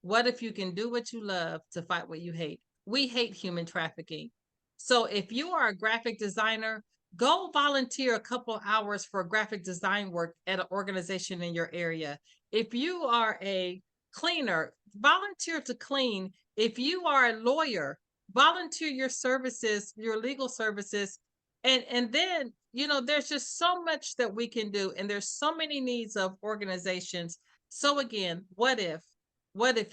What if you can do what you love to fight what you hate? We hate human trafficking. So if you are a graphic designer, go volunteer a couple hours for graphic design work at an organization in your area. If you are a cleaner, volunteer to clean. If you are a lawyer, volunteer your services, your legal services. And then, there's just so much that we can do, and there's so many needs of organizations. So again, what if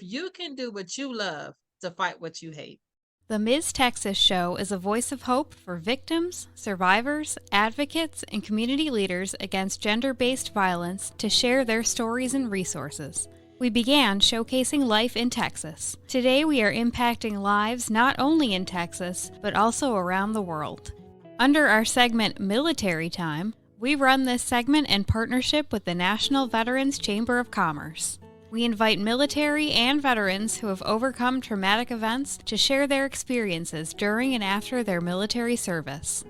you can do what you love to fight what you hate? The Ms. Texas Show is a voice of hope for victims, survivors, advocates, and community leaders against gender based violence to share their stories and resources. We began showcasing life in Texas. Today we are impacting lives not only in Texas, but also around the world. Under our segment Military Time, we run this segment in partnership with the National Veterans Chamber of Commerce. We invite military and veterans who have overcome traumatic events to share their experiences during and after their military service.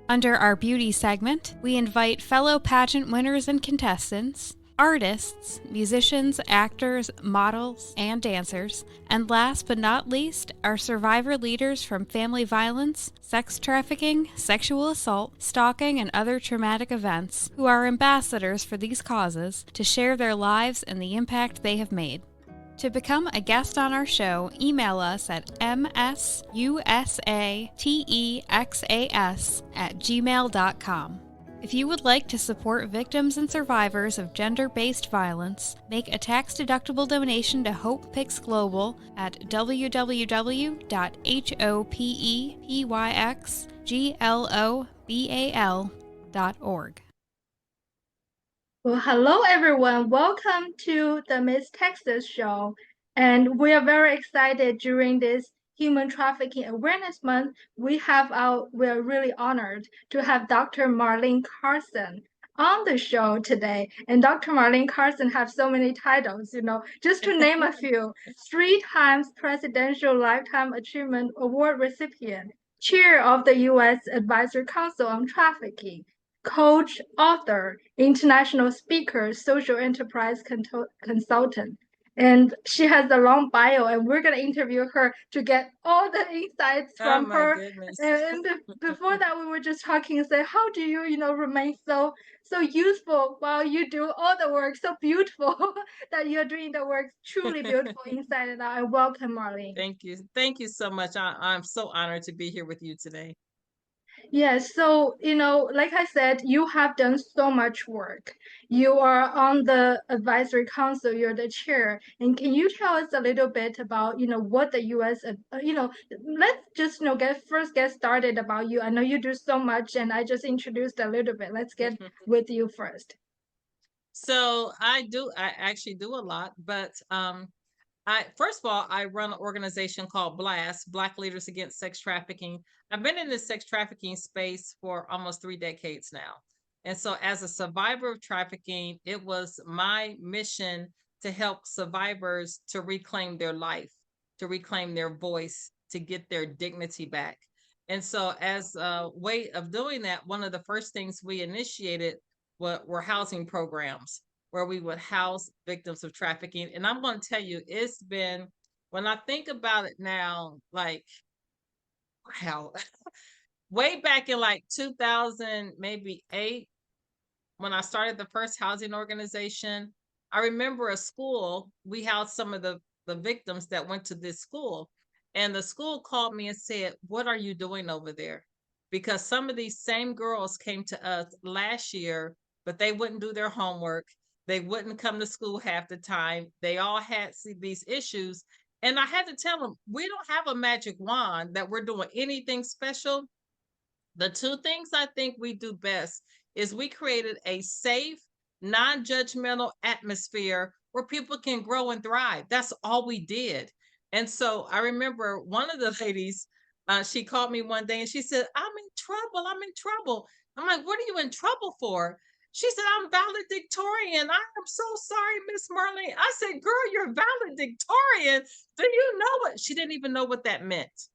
Under our beauty segment, we invite fellow pageant winners and contestants, artists, musicians, actors, models, and dancers, and last but not least, our survivor leaders from family violence, sex trafficking, sexual assault, stalking, and other traumatic events who are ambassadors for these causes to share their lives and the impact they have made. To become a guest on our show, email us at MsUSATexas@gmail.com. If you would like to support victims and survivors of gender-based violence, make a tax-deductible donation to Hope Pyx Global at www.hopyxglobal.org. Well, hello everyone. Welcome to the MsTexasShow. And we are very excited during this Human Trafficking Awareness Month. We're really honored to have Dr. Marlene Carson on the show today. And Dr. Marlene Carson has so many titles, just to name a few. 3 times Presidential Lifetime Achievement Award recipient, Chair of the U.S. Advisory Council on Trafficking, coach, author, international speaker, social enterprise consultant. And she has a long bio, and we're going to interview her to get all the insights Oh from my her. goodness. And before that, we were just talking and say, how do you, remain so useful while you do all the work, so beautiful that you're doing the work, truly beautiful inside and out. And welcome, Marlene. Thank you. Thank you so much. I'm so honored to be here with you today. Yes, so like I said, you have done so much work. You are on the advisory council, you're the chair. And can you tell us a little bit about, what the US, let's just, get started about you. I know you do so much and I just introduced a little bit. Let's get with you first. So I actually do a lot, but I first of all, I run an organization called BLAST, Black Leaders Against Sex Trafficking. I've been in this sex trafficking space for almost 3 decades now. And so as a survivor of trafficking, it was my mission to help survivors to reclaim their life, to reclaim their voice, to get their dignity back. And so as a way of doing that, one of the first things we initiated were housing programs where we would house victims of trafficking. And I'm going to tell you, it's been, when I think about it now, like, wow, way back in like 2000, maybe 8, when I started the first housing organization, I remember a school, we housed some of the victims that went to this school. And the school called me and said, "What are you doing over there?" Because some of these same girls came to us last year, but they wouldn't do their homework. They wouldn't come to school half the time. They all had these issues. And I had to tell them, we don't have a magic wand that we're doing anything special. The two things I think we do best is we created a safe, non-judgmental atmosphere where people can grow and thrive. That's all we did. And so I remember one of the ladies, she called me one day and she said, "I'm in trouble. I'm in trouble." I'm like, "What are you in trouble for?" She said, "I'm valedictorian. I am so sorry, Miss Marlene." I said, "Girl, you're valedictorian. Do you know what?" She didn't even know what that meant.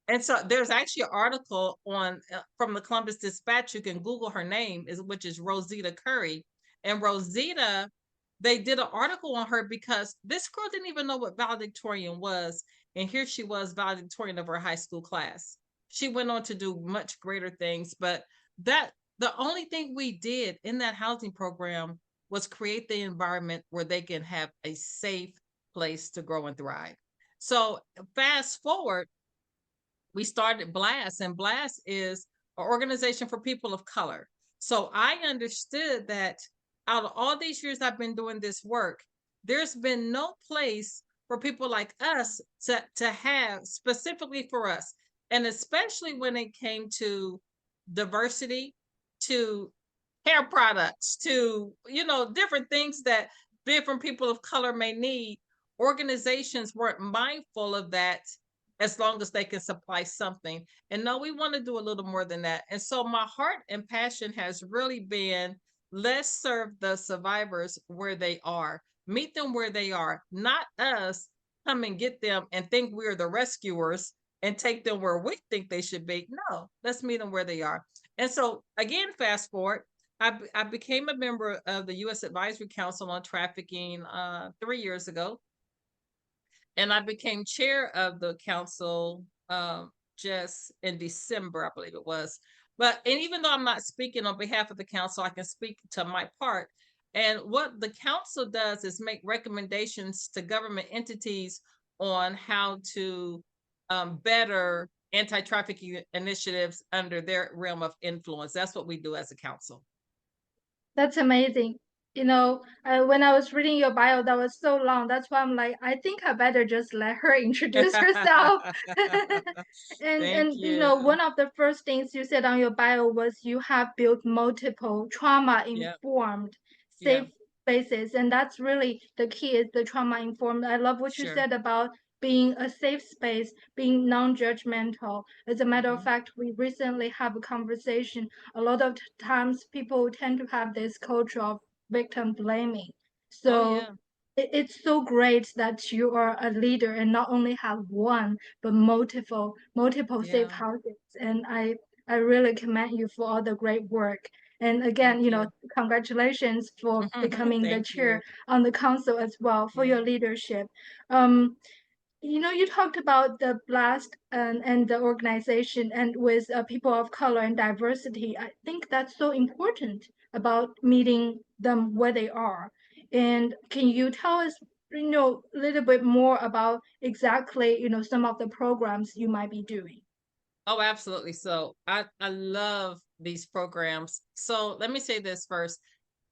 And so there's actually an article on from the Columbus Dispatch. You can Google her name, which is Rosita Curry. And Rosita they did an article on her because this girl didn't even know what valedictorian was. And here she was, valedictorian of her high school class. She went on to do much greater things, but that the only thing we did in that housing program was create the environment where they can have a safe place to grow and thrive. So fast forward, we started Blast, and Blast is an organization for people of color. So I understood that out of all these years I've been doing this work, there's been no place for people like us to have specifically for us. And especially when it came to diversity, to hair products, to, different things that different people of color may need, organizations weren't mindful of that as long as they can supply something. And no, we want to do a little more than that. And so my heart and passion has really been, let's serve the survivors where they are, meet them where they are, not us come and get them and think we're the rescuers and take them where we think they should be. No, let's meet them where they are. And so again, fast forward, I became a member of the U.S. Advisory Council on Trafficking 3 years ago, and I became chair of the council just in December, I believe it was. And even though I'm not speaking on behalf of the council, I can speak to my part. And what the council does is make recommendations to government entities on how to better anti-trafficking initiatives under their realm of influence. That's what we do as a council. That's amazing. When I was reading your bio, that was so long. That's why I'm like, I think I better just let her introduce herself. Thank And you. one of the first things you said on your bio was you have built multiple trauma-informed Yeah. safe spaces, and that's really the key is the trauma-informed. I love what you Sure. said about being a safe space, being non-judgmental. As a matter of fact, we recently have a conversation. A lot of times people tend to have this culture of victim blaming. Oh So yeah. it's so great that you are a leader and not only have one but multiple safe Yeah. houses. And I really commend you for all the great work. And again, Thank you. congratulations for becoming the Thank you. chair on the council as well for Yeah. your leadership. Um, you talked about the blast and the organization and with people of color and diversity. I think that's so important about meeting them where they are. And can you tell us, a little bit more about exactly, some of the programs you might be doing? Oh, absolutely. So I love these programs. So let me say this first.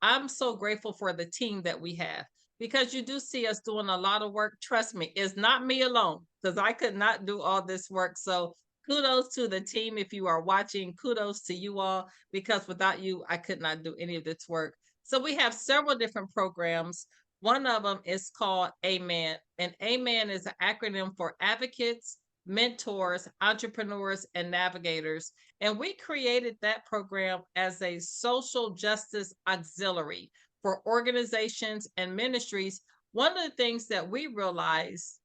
I'm so grateful for the team that we have because you do see us doing a lot of work. Trust me, it's not me alone because I could not do all this work. So kudos to the team. If you are watching, kudos to you all because without you, I could not do any of this work. So we have several different programs. One of them is called AMEN, and AMEN is an acronym for Advocates, Mentors, Entrepreneurs, and Navigators. And we created that program as a social justice auxiliary for organizations and ministries. One of the things that we realized,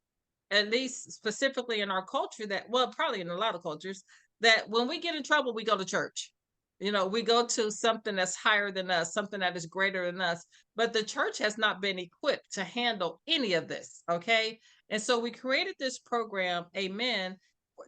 at least specifically in our culture, that, well, probably in a lot of cultures, that when we get in trouble, we go to church. We go to something that's higher than us, something that is greater than us. But the church has not been equipped to handle any of this. Okay. And so we created this program, Amen,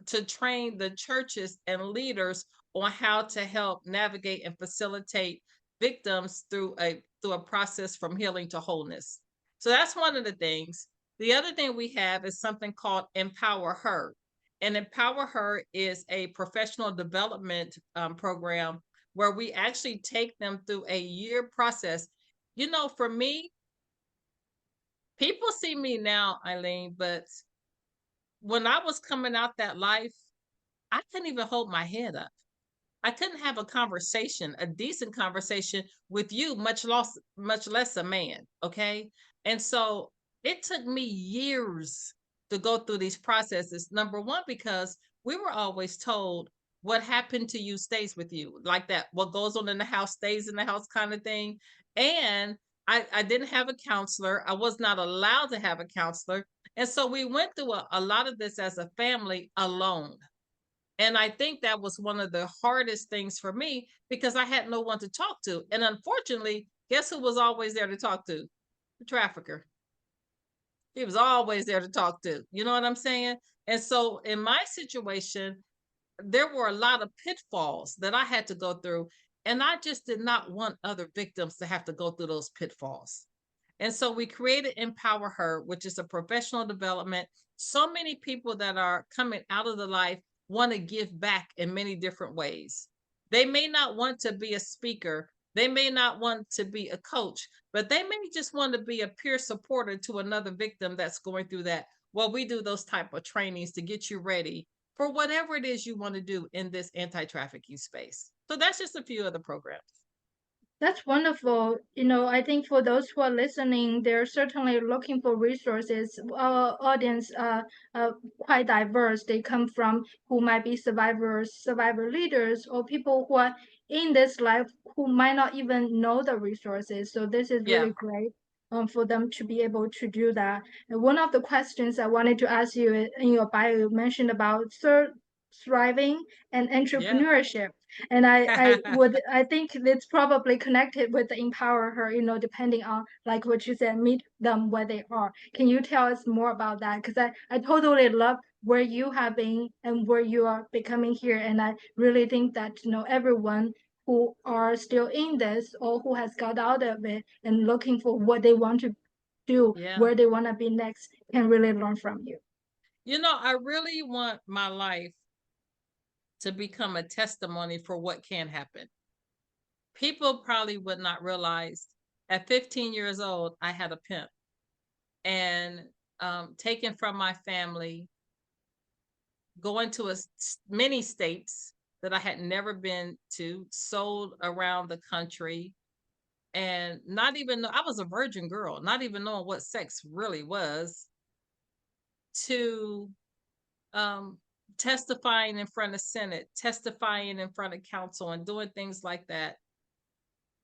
to train the churches and leaders on how to help navigate and facilitate victims through a process from healing to wholeness. So that's one of the things. The other thing we have is something called Empower Her. And Empower Her is a professional development program where we actually take them through a year process. For me, people see me now, Eileen, but when I was coming out that life, I couldn't even hold my head up. I couldn't have a conversation, a decent conversation with you, much less a man. Okay. And so it took me years to go through these processes. Number one, because we were always told what happened to you stays with you, like that. What goes on in the house stays in the house kind of thing. And I didn't have a counselor. I was not allowed to have a counselor. And so we went through a lot of this as a family alone. And I think that was one of the hardest things for me because I had no one to talk to. And unfortunately, guess who was always there to talk to? the trafficker. He was always there to talk to. You know what I'm saying? And so in my situation, there were a lot of pitfalls that I had to go through. And I just did not want other victims to have to go through those pitfalls. And so we created Empower Her, which is a professional development. So many people that are coming out of the life want to give back in many different ways. They may not want to be a speaker, they may not want to be a coach, but they may just want to be a peer supporter to another victim that's going through that. Well, we do those type of trainings to get you ready for whatever it is you want to do in this anti-trafficking space. So that's just a few of the programs. That's wonderful. You know, I think for those who are listening, they're certainly looking for resources. Our audience quite diverse. They come from who might be survivors, survivor leaders, or people who are in this life who might not even know the resources. So this is Yeah. really great for them to be able to do that. And one of the questions I wanted to ask you in your bio, you mentioned about thriving and Yeah. entrepreneurship. And I think it's probably connected with the empower her, you know, depending on like what you said, meet them where they are. Can you tell us more about that? Because I totally love where you have been and where you are becoming here. And I really think that, you know, everyone who are still in this or who has got out of it and looking for what they want to do, Yeah. where they want to be next, can really learn from you. You know, I really want my life to become a testimony for what can happen. People probably would not realize at 15 years old, I had a pimp and taken from my family, going to many states that I had never been to, sold around the country, and not even know I was a virgin girl, not even knowing what sex really was, to um, testifying in front of Senate, testifying in front of council, and doing things like that.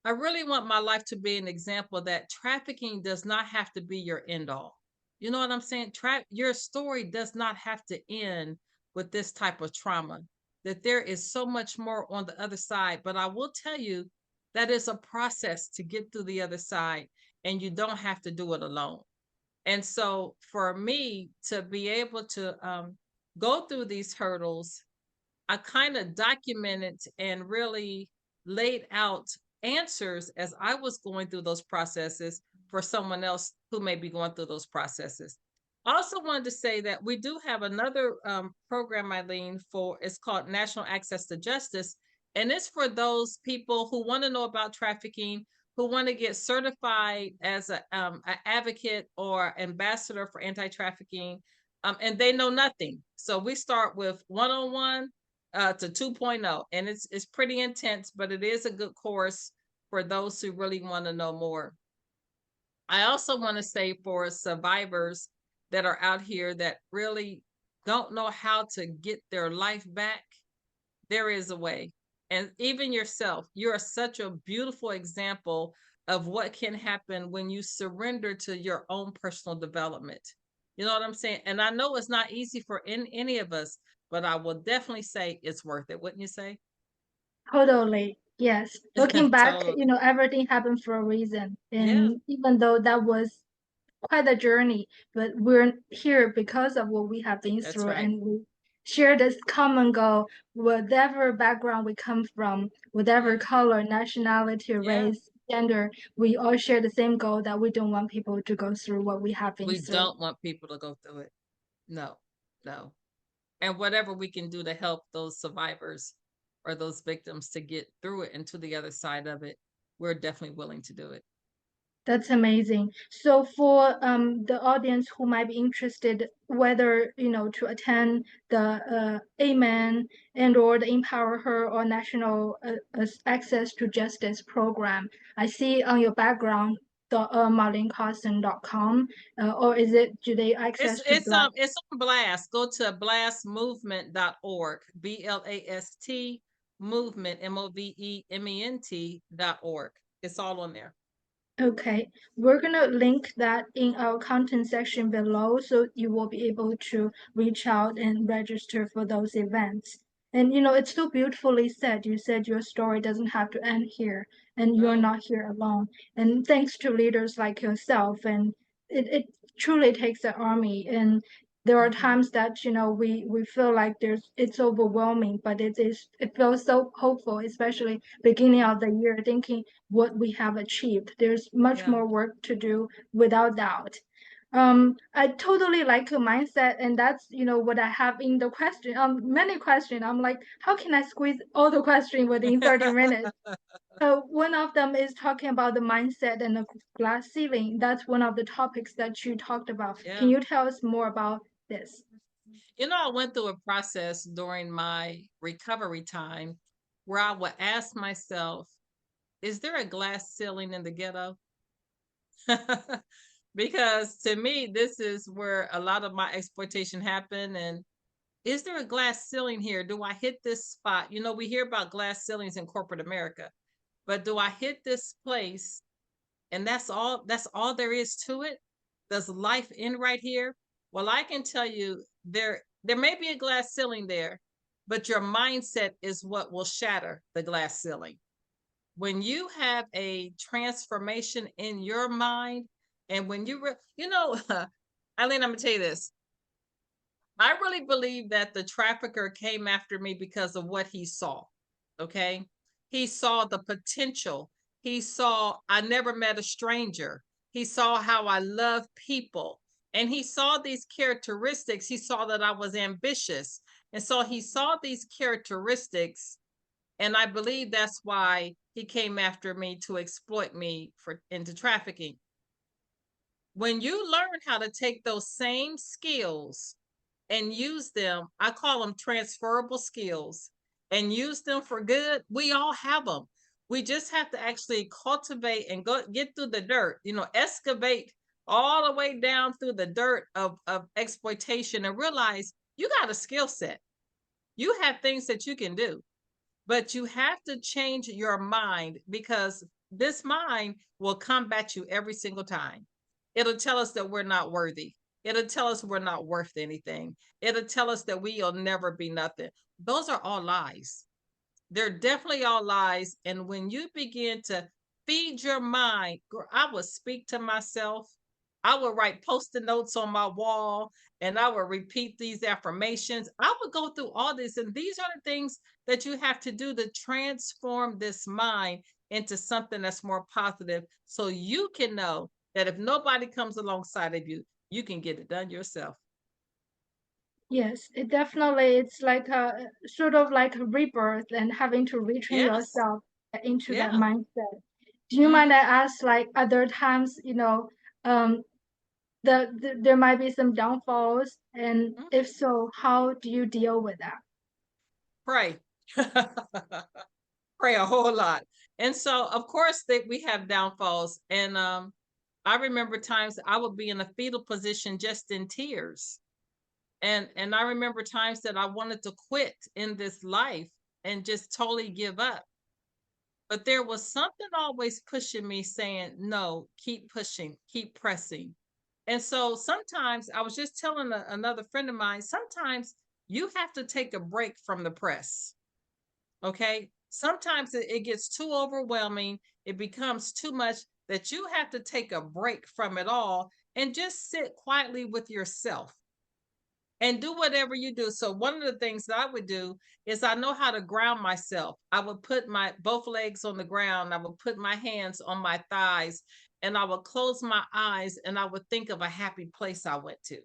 I really want my life to be an example that trafficking does not have to be your end all. You know what I'm saying? Your story does not have to end with this type of trauma, that there is so much more on the other side. But I will tell you that it's a process to get through the other side, and you don't have to do it alone. And so for me to be able to go through these hurdles, I kind of documented and really laid out answers as I was going through those processes for someone else who may be going through those processes. I also wanted to say that we do have another program, Eileen, for it's called National Access to Justice. And it's for those people who want to know about trafficking, who want to get certified as an advocate or ambassador for anti-trafficking, and they know nothing. So we start with one-on-one to 2.0, and it's pretty intense, but it is a good course for those who really want to know more. I also want to say for survivors that are out here that really don't know how to get their life back, there is a way. And even yourself, you're such a beautiful example of what can happen when you surrender to your own personal development. You know what I'm saying? And I know it's not easy for any of us, but I will definitely say it's worth it, wouldn't you say? Totally. Yes. Looking back, Totally. you know, everything happened for a reason. Yeah, And even though that was quite a journey, but we're here because of what we have been that's through right. and we share this common goal, whatever background we come from, whatever Yeah, color, nationality, yeah. race, gender, we all share the same goal that we don't want people to go through what we have been We through. don't want people to go through it. No, no. And whatever we can do to help those survivors or those victims to get through it and to the other side of it, we're definitely willing to do it. That's amazing. So for the audience who might be interested, whether you know to attend the Amen and or the Empower Her or National Access to Justice program, I see on your background the marlenecarson.com, or is it do they It's access to it's Black? um it's on Blast. Go to blastmovement.org. BLAST movement MOVEMENT.org. It's all on there. Okay, we're gonna link that in our content section below, so you will be able to reach out and register for those events. And it's so beautifully said. You said your story doesn't have to end here, and you're Right. not here alone. And thanks to leaders like yourself, and it truly takes an army. And there are Mm-hmm. times that we feel like it's overwhelming, but it feels so hopeful, especially beginning of the year, thinking what we have achieved. There's much Yeah. more work to do, without doubt. I totally like your mindset, and that's what I have in the question. Many questions. I'm like, how can I squeeze all the question within 30 minutes? One of them is talking about the mindset and the glass ceiling. That's one of the topics that you talked about. Can Yeah. you tell us more about this? I went through a process during my recovery time where I would ask myself, is there a glass ceiling in the ghetto? Because to me, this is where a lot of my exploitation happened. And is there a glass ceiling here? Do I hit this spot? We hear about glass ceilings in corporate America, but do I hit this place and that's all there is to it? Does life end right here? Well, I can tell you there may be a glass ceiling there, but your mindset is what will shatter the glass ceiling. When you have a transformation in your mind, and when Eileen, I'm gonna tell you this. I really believe that the trafficker came after me because of what he saw. Okay. He saw the potential. He saw I never met a stranger. He saw how I love people. And he saw these characteristics. He saw that I was ambitious. And so he saw these characteristics. And I believe that's why he came after me to exploit me for into trafficking. When you learn how to take those same skills and use them, I call them transferable skills, and use them for good, we all have them. We just have to actually cultivate and go get through the dirt, excavate all the way down through the dirt of exploitation and realize you got a skill set. You have things that you can do, but you have to change your mind because this mind will combat you every single time. It'll tell us that we're not worthy. It'll tell us we're not worth anything. It'll tell us that we'll never be nothing. Those are all lies. They're definitely all lies. And when you begin to feed your mind, I would speak to myself. I would write post-it notes on my wall and I would repeat these affirmations. I would go through all this. And these are the things that you have to do to transform this mind into something that's more positive so you can know that if nobody comes alongside of you, you can get it done yourself. Yes, it definitely it's like a sort of like a rebirth and having to retrain Yes. yourself into that Yeah. mindset. Do you mind I Mm-hmm. ask, like, other times, um there might be some downfalls, and if Mm-hmm. so, how do you deal with that? Pray. Pray a whole lot. And so of course that we have downfalls. And I remember times I would be in a fetal position just in tears. And I remember times that I wanted to quit in this life and just totally give up. But there was something always pushing me saying, no, keep pushing, keep pressing. And so sometimes I was just telling another friend of mine, sometimes you have to take a break from the press. Okay. Sometimes it gets too overwhelming. It becomes too much that you have to take a break from it all and just sit quietly with yourself and do whatever you do. So one of the things that I would do is I know how to ground myself. I would put my both legs on the ground. I would put my hands on my thighs and I would close my eyes and I would think of a happy place I went to.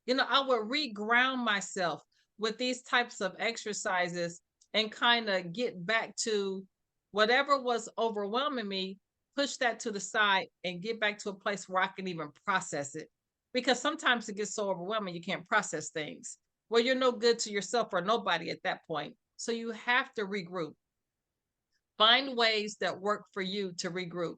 I would reground myself with these types of exercises and kind of get back to whatever was overwhelming me, push that to the side and get back to a place where I can even process it. Because sometimes it gets so overwhelming, you can't process things. Well, you're no good to yourself or nobody at that point. So you have to regroup. Find ways that work for you to regroup.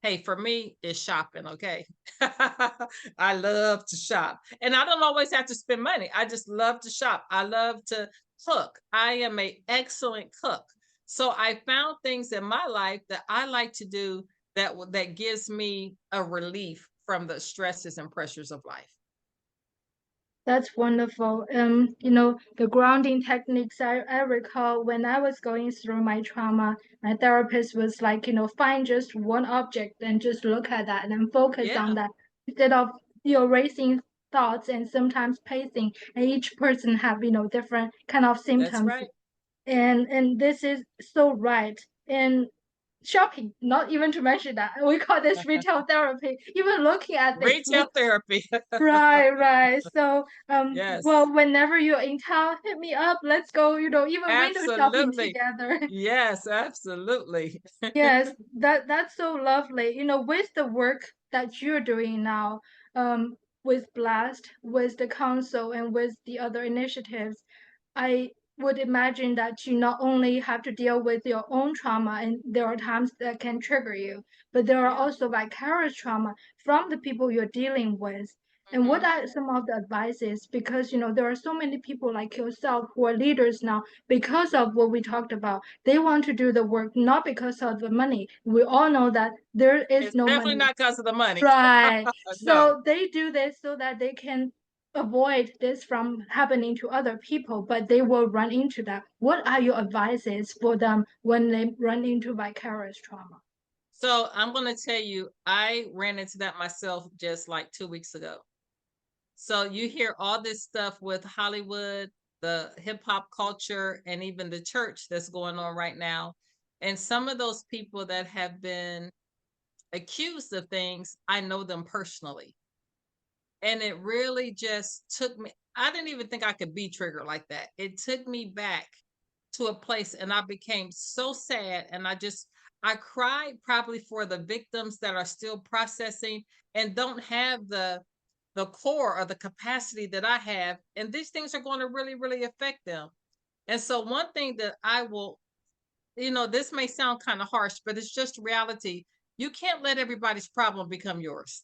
Hey, for me, it's shopping, okay? I love to shop. And I don't always have to spend money. I just love to shop. I love to cook. I am an excellent cook. So I found things in my life that I like to do that gives me a relief from the stresses and pressures of life. That's wonderful. You know, the grounding techniques I recall when I was going through my trauma, my therapist was like, you know, find just one object and just look at that and then focus on Yeah, that instead of, you know, racing thoughts and sometimes pacing. And each person have, you know, different kind of that's symptoms. right. And this is so right. And shopping, not even to mention that. We call this retail therapy. Even looking at things, Retail therapy. right, right. So, Yes, well, whenever you're in town, hit me up. Let's go, you know, even window shopping absolutely. together. Yes, absolutely. Yes, that's so lovely. You know, with the work that you're doing now, with Blast, with the council, and with the other initiatives, I would imagine that you not only have to deal with your own trauma, and there are times that can trigger you, but there are Yeah. also vicarious trauma from the people you're dealing with. And what Hmm. are some of the advices? Because you know there are so many people like yourself who are leaders now because of what we talked about. They want to do the work not because of the money. We all know that there is It's no definitely money. not because of the money. Right. No. So they do this so that they can avoid this from happening to other people, but they will run into that. What are your advices for them when they run into vicarious trauma? So I'm going to tell you, I ran into that myself just like 2 weeks ago. So you hear all this stuff with Hollywood, the hip hop culture, and even the church that's going on right now. And some of those people that have been accused of things, I know them personally. And it really just took me, I didn't even think I could be triggered like that. It took me back to a place and I became so sad. And I cried probably for the victims that are still processing and don't have the core or the capacity that I have. And these things are going to really, really affect them. And so one thing that I will, this may sound kind of harsh, but it's just reality. You can't let everybody's problem become yours.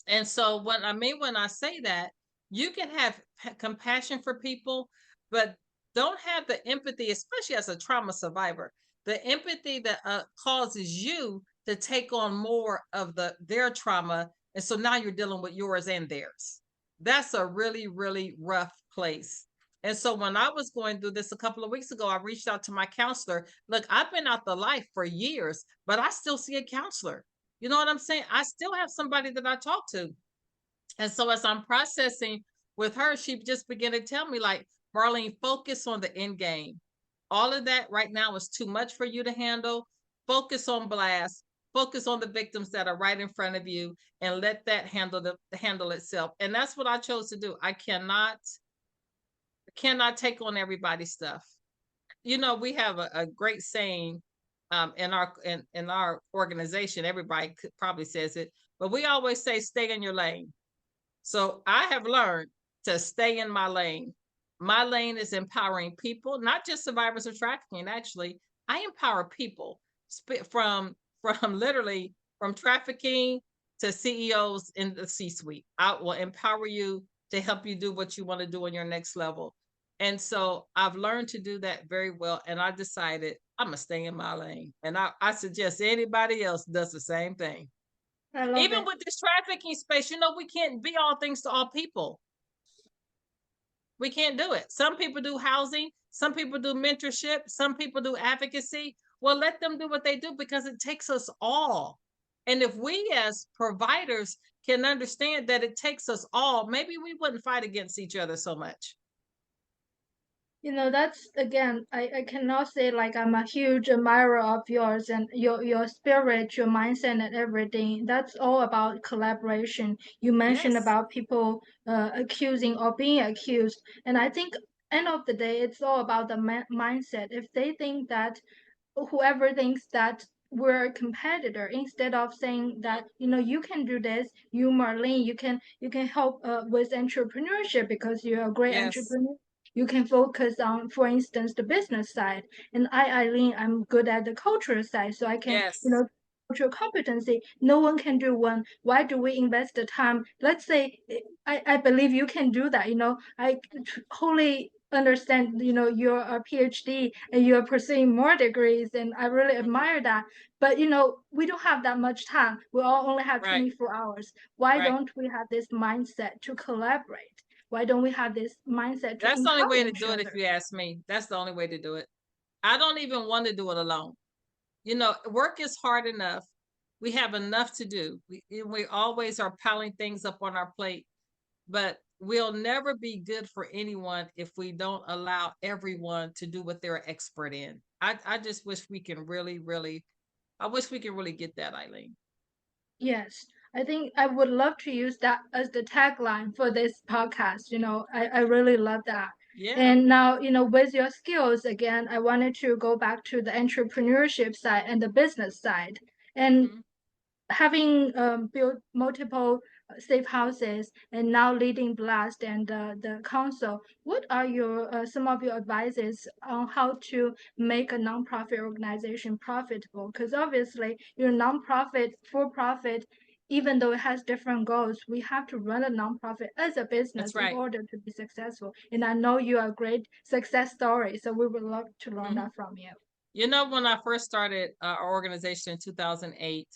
And so when I say that, you can have compassion for people, but don't have the empathy, especially as a trauma survivor, the empathy that causes you to take on more of their trauma. And so now you're dealing with yours and theirs. That's a really, really rough place. And so when I was going through this a couple of weeks ago, I reached out to my counselor. Look, I've been out the life for years, but I still see a counselor. You know what I'm saying? I still have somebody that I talk to. And so as I'm processing with her, she just began to tell me, like, Marlene, focus on the end game. All of that right now is too much for you to handle. Focus on Blast. Focus on the victims that are right in front of you and let that handle itself. And that's what I chose to do. I cannot take on everybody's stuff. We have a great saying in our organization. Everybody probably says it, but we always say, stay in your lane. So I have learned to stay in my lane. My lane is empowering people, not just survivors of trafficking. Actually, I empower people from literally from trafficking to CEOs in the C-suite. I will empower you to help you do what you want to do in your next level. And so I've learned to do that very well. And I decided I'm gonna stay in my lane. And I suggest anybody else does the same thing. I love Even it. with this trafficking space, we can't be all things to all people. We can't do it. Some people do housing, some people do mentorship, some people do advocacy. Well, let them do what they do because it takes us all. And if we as providers can understand that it takes us all, maybe we wouldn't fight against each other so much. You know, that's again, I cannot say like I'm a huge admirer of yours and your spirit, your mindset and everything. That's all about collaboration. You mentioned Yes, about people accusing or being accused. And I think end of the day, it's all about the mindset. If they think that whoever thinks that we're a competitor instead of saying that you know you can do this, you Marlene, you can help with entrepreneurship because you're a great yes, entrepreneur. You can focus on, for instance, the business side, and Eileen, I'm good at the cultural side, so I can, you yes, know, cultural competency. No one can do one. Why do we invest the time? Let's say I believe you can do that. You know, I wholly understand, you know, you're a PhD and you're pursuing more degrees, and I really mhm, admire that. But you know, we don't have that much time. We all only have right, 24 hours. Why right. don't we have this mindset to collaborate? Why don't we have this mindset to That's the only empower way to each do it, if other? you ask me. That's the only way to do it. I don't even want to do it alone. You know, work is hard enough. We have enough to do. We always are piling things up on our plate, but we'll never be good for anyone if we don't allow everyone to do what they're expert in. I just wish we can really, I wish we could really get that, Eileen. Yes, I think I would love to use that as the tagline for this podcast. I really love that. Yeah. And now, with your skills, again, I wanted to go back to the entrepreneurship side and the business side. And Mhm. having built multiple safe houses and now leading Blast and the council, what are your some of your advices on how to make a nonprofit organization profitable? Because obviously, your nonprofit, for profit, even though it has different goals, we have to run a nonprofit as a That's business in right. order to be successful. And I know you are a great success story, so we would love to learn Mhm. that from you. You know, when I first started our organization in 2008,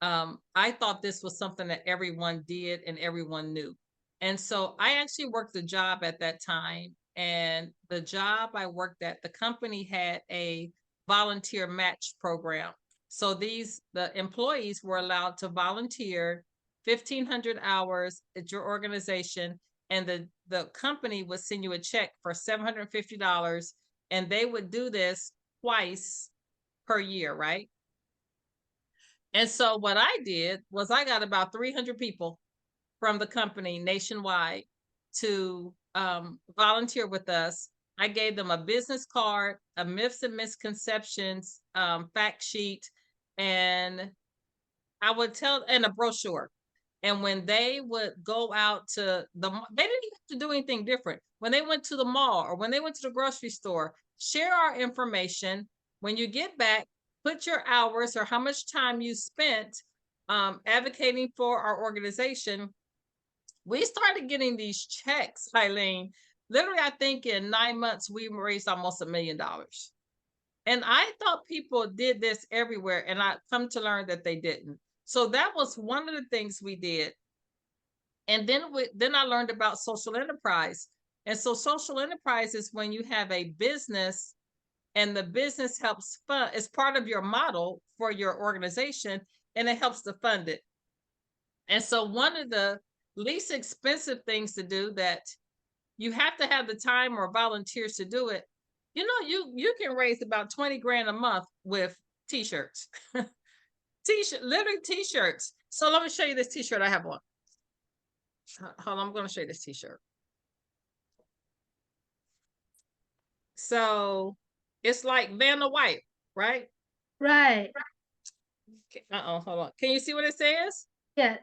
I thought this was something that everyone did and everyone knew. And so I actually worked a job at that time. And the job I worked at, the company had a volunteer match program. So the employees were allowed to volunteer 1,500 hours at your organization, and the company would send you a check for $750, and they would do this twice per year, right? And so what I did was I got about 300 people from the company nationwide to volunteer with us. I gave them a business card, a myths and misconceptions fact sheet, and I would tell, and a brochure. And when they would go out to they didn't even have to do anything different. When they went to the mall or when they went to the grocery store, share our information. When you get back, put your hours or how much time you spent advocating for our organization. We started getting these checks, Eileen. Literally, I think in 9 months, we raised almost $1 million. And I thought people did this everywhere, and I come to learn that they didn't. So that was one of the things we did. And then I learned about social enterprise. And so social enterprise is when you have a business and the business helps fund, it's part of your model for your organization, and it helps to fund it. And so one of the least expensive things to do that you have to have the time or volunteers to do it. You know, you can raise about 20 grand a month with t-shirts. T-shirt, literally t-shirts. So let me show you this t-shirt I have on. Hold on, I'm going to show you this t-shirt. So it's like Vanna White, right? Right. Hold on. Can you see what it says? Yes.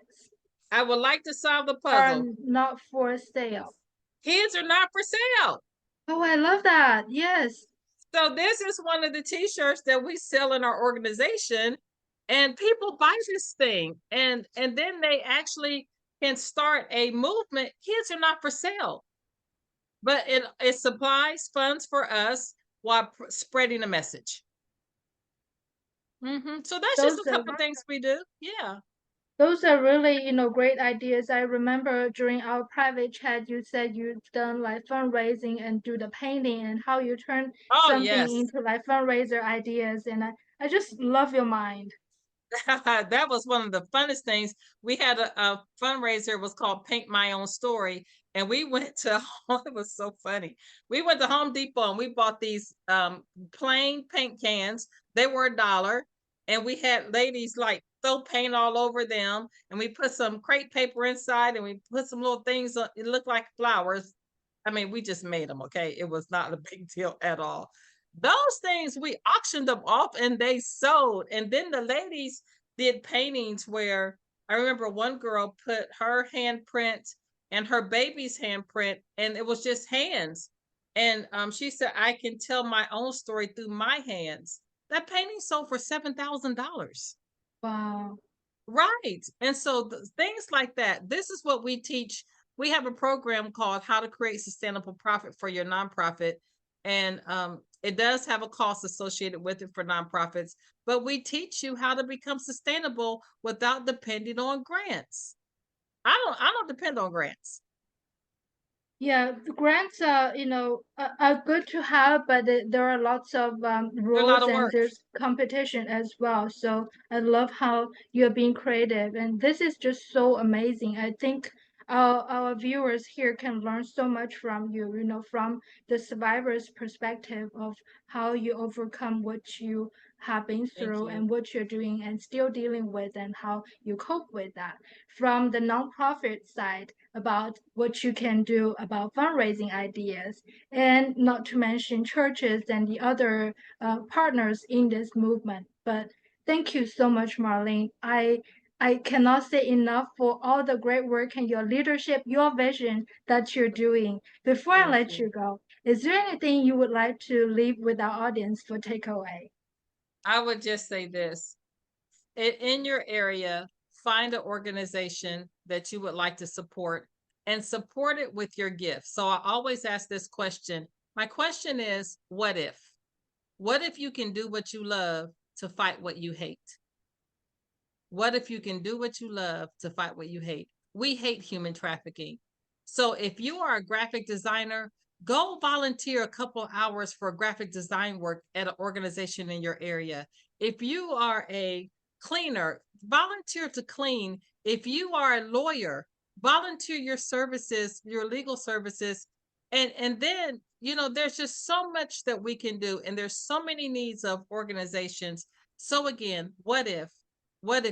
I would like to solve the Are puzzle. not for sale. Kids are not for sale. Oh, I love that. Yes. So this is one of the t-shirts that we sell in our organization, and people buy this thing, and then they actually can start a movement. Kids are not for sale, but it supplies funds for us while spreading a message. So that's just Those a are couple of things we do. Yeah. those are really, great ideas. I remember during our private chat, you said you've done like fundraising and do the painting and how you turn Oh something yes. into like fundraiser ideas. And I just love your mind. That was one of the funnest things. We had a fundraiser, it was called Paint My Own Story. And we went to, it was so funny. We went to Home Depot and we bought these plain paint cans. They were $1. And we had ladies like throw paint all over them. And we put some crepe paper inside and we put some little things, it looked like flowers. I mean, we just made them, okay? It was not a big deal at all. Those things we auctioned them off and they sold. And then the ladies did paintings where I remember one girl put her handprint and her baby's handprint, and it was just hands. And she said, I can tell my own story through my hands. That painting sold for $7,000. Wow. Right. And so things like that, this is what we teach. We have a program called How to Create Sustainable Profit for Your Nonprofit. And it does have a cost associated with it for nonprofits, but we teach you how to become sustainable without depending on grants. I don't depend on grants. Yeah, the grants are, are good to have, but there are lots of They're a lot rules of and work. there's competition as well. So I love how you're being creative, and this is just so amazing. I think our viewers here can learn so much from you, from the survivor's perspective of how you overcome what you have been Thank through you. and what you're doing and still dealing with and how you cope with that. From the nonprofit side, about what you can do about fundraising ideas, and not to mention churches and the other partners in this movement. But thank you so much, Marlene. I cannot say enough for all the great work and your leadership, your vision that you're doing. Before I Thank let you. you go, is there anything you would like to leave with our audience for takeaway? I would just say this. In your area, find an organization that you would like to support and support it with your gift. So I always ask this question. My question is, what if? What if you can do what you love to fight what you hate? What if you can do what you love to fight what you hate? We hate human trafficking. So if you are a graphic designer, go volunteer a couple hours for graphic design work at an organization in your area. If you are a cleaner, volunteer to clean. If you are a lawyer, volunteer your services, your legal services. And then, there's just so much that we can do, and there's so many needs of organizations. So again, what if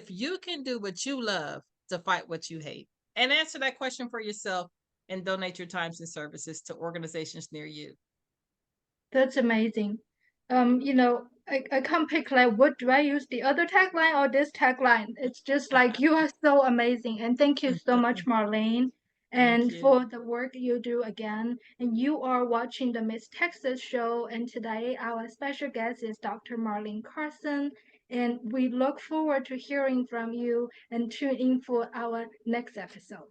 you can do what you love to fight what you hate? And answer that question for yourself and donate your times and services to organizations near you. That's amazing. I can't pick like what do I use, the other tagline or this tagline? It's just like you are so amazing. And thank you so much, Marlene, Thank and you. for the work you do again. And you are watching the Miss Texas show. And today our special guest is Dr. Marlene Carson. And we look forward to hearing from you and tune in for our next episode.